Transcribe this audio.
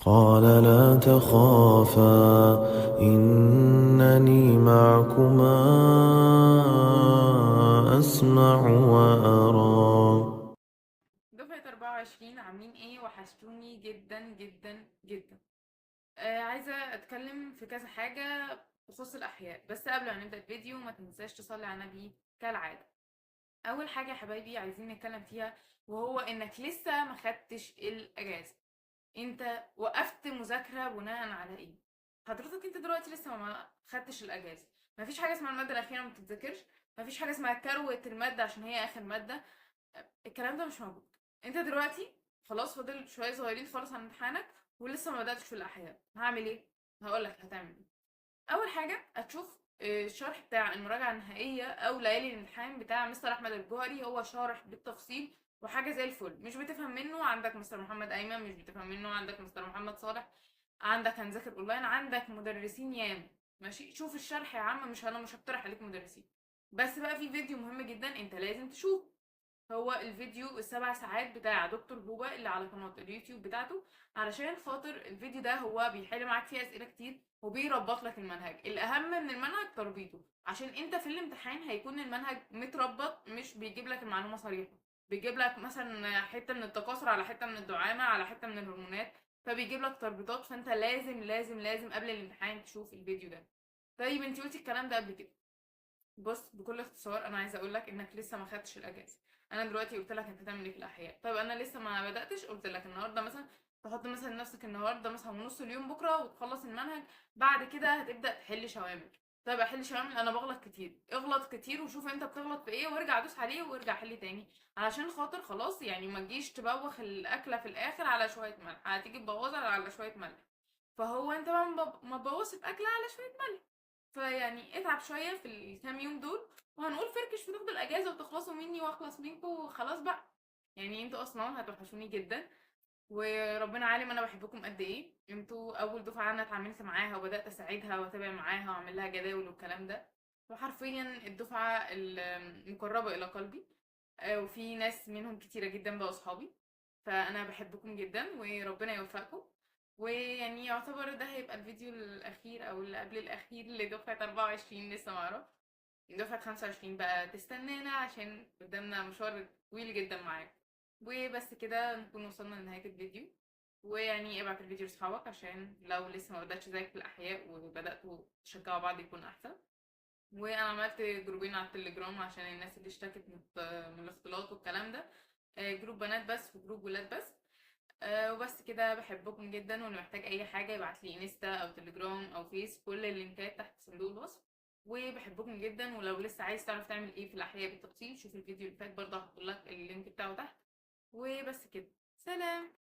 قال لا تخافا إنني معكما أسمع وأرى. دفعة 24 عاملين ايه؟ وحشتوني جدا جدا جدا. عايزة اتكلم في كذا حاجة بخصوص الاحياء، بس قبل ما نبدأ الفيديو ما تنساش تصلي على النبي كالعادة. اول حاجة يا حبايبي عايزين نتكلم فيها، وهو انك لسه ما خدتش الاجازة. انت وقفت مذاكرة بناء على ايه؟ حضرتك انت دلوقتي لسه ما خدتش الاجازة. مفيش حاجة اسمها المادة الاخيرة ما تتذاكرش. مفيش حاجة اسمها كروة المادة عشان هي اخر مادة. الكلام ده مش موجود. انت دلوقتي خلاص فاضل شويه صغيرين خالص عن امتحانك، ولسه ما بداتش في الاحياء. هعمل ايه؟ هقول لك هتعمل ايه. اول حاجه هتشوف الشرح بتاع المراجعه النهائيه او ليالي الامتحان بتاع مستر احمد الجوهري. هو شارح بالتفصيل وحاجه زي الفل. مش بتفهم منه عندك مستر محمد ايمن، مش بتفهم منه عندك مستر محمد صالح، عندك هنذاكر اونلاين، عندك مدرسين ياما. ماشي، شوف الشرح يا عم. مش هقترح عليك مدرسين. بس بقى في فيديو مهم جدا انت لازم تشوف. هو الفيديو ال7 ساعات بتاع دكتور بوبا اللي على قناة اليوتيوب بتاعته. علشان خاطر الفيديو ده هو بيحل معاك فيه اسئلة كتير وبيربط لك المنهج. الاهم من المنهج تربيطه، عشان انت في الامتحان هيكون المنهج متربط، مش بيجيب لك المعلومة صريحة. بيجيب لك مثلا حتة من التكاثر على حتة من الدعامة على حتة من الهرمونات. فبيجيب لك تربيطات، فانت لازم لازم لازم قبل الامتحان تشوف الفيديو ده. طيب انت قلتي الكلام ده قبل كده. بص، بكل اختصار انا عايزه اقول لك انك لسه ما خدتش الاجازه. انا دلوقتي قلت لك انت هتعمل ايه في الاحياء. طيب انا لسه ما بداتش. قلت لك النهارده مثلا تحط مثلا نفسك النهارده مثلا نص اليوم بكره وتخلص المنهج. بعد كده هتبدا تحل شوامل. طيب احل شوامل؟ انا بغلط كتير. اغلط كتير وشوف انت بتغلط في ايه وارجع دوس عليه وارجع حل تاني. علشان خاطر خلاص يعني ما تجيش تبوخ الاكله في الاخر على شويه ملح. هتيجي تبوظها على شويه ملح. فهو انت بقى ما تبوظش الاكله على شويه ملح. فيعني اتعب شويه في الكام يوم دول، وهنقول فركش وتاخدوا الاجازه وتخلصوا مني واخلص منكم وخلاص بقى. يعني انتوا اصلا هتوحشوني جدا. وربنا عالم انا بحبكم قد ايه. انتوا اول دفعه انا اتعاملت معاها وبدات اساعدها واتابع معاها واعمل لها جداول والكلام ده. وحرفيا الدفعه المقربه الى قلبي. وفي ناس منهم كتيره جدا بقوا اصحابي. فانا بحبكم جدا وربنا يوفقكم. ويعني يعتبر ده هيبقى الفيديو الاخير او اللي قبل الاخير لدفعه 24. لسه معرف دفعة 25 بقى تستنانا عشان قدامنا مشوار طويل جدا معاك. وبس كده نكون وصلنا لنهاية الفيديو. ويعني ابعت الفيديو لاصحابك عشان لو لسه ما بدأتش زيك في الأحياء وبدأتوا تشجعوا بعض يكون أحسن. وأنا عملت جروبين على التليجرام عشان الناس اللي اشتكت من الاختلاط والكلام ده. جروب بنات بس وجروب ولاد بس. وبس كده بحبكم جدا، واللي محتاج اي حاجه يبعت لي انستا او تليجرام او فيس. كل اللينكات تحت صندوق الوصف. وبحبكم جدا. ولو لسه عايز تعرف تعمل ايه في الاحياء بالتفصيل شوف الفيديو اللي فات برضه هحط لك اللينك بتاعه تحت. وبس كده. سلام.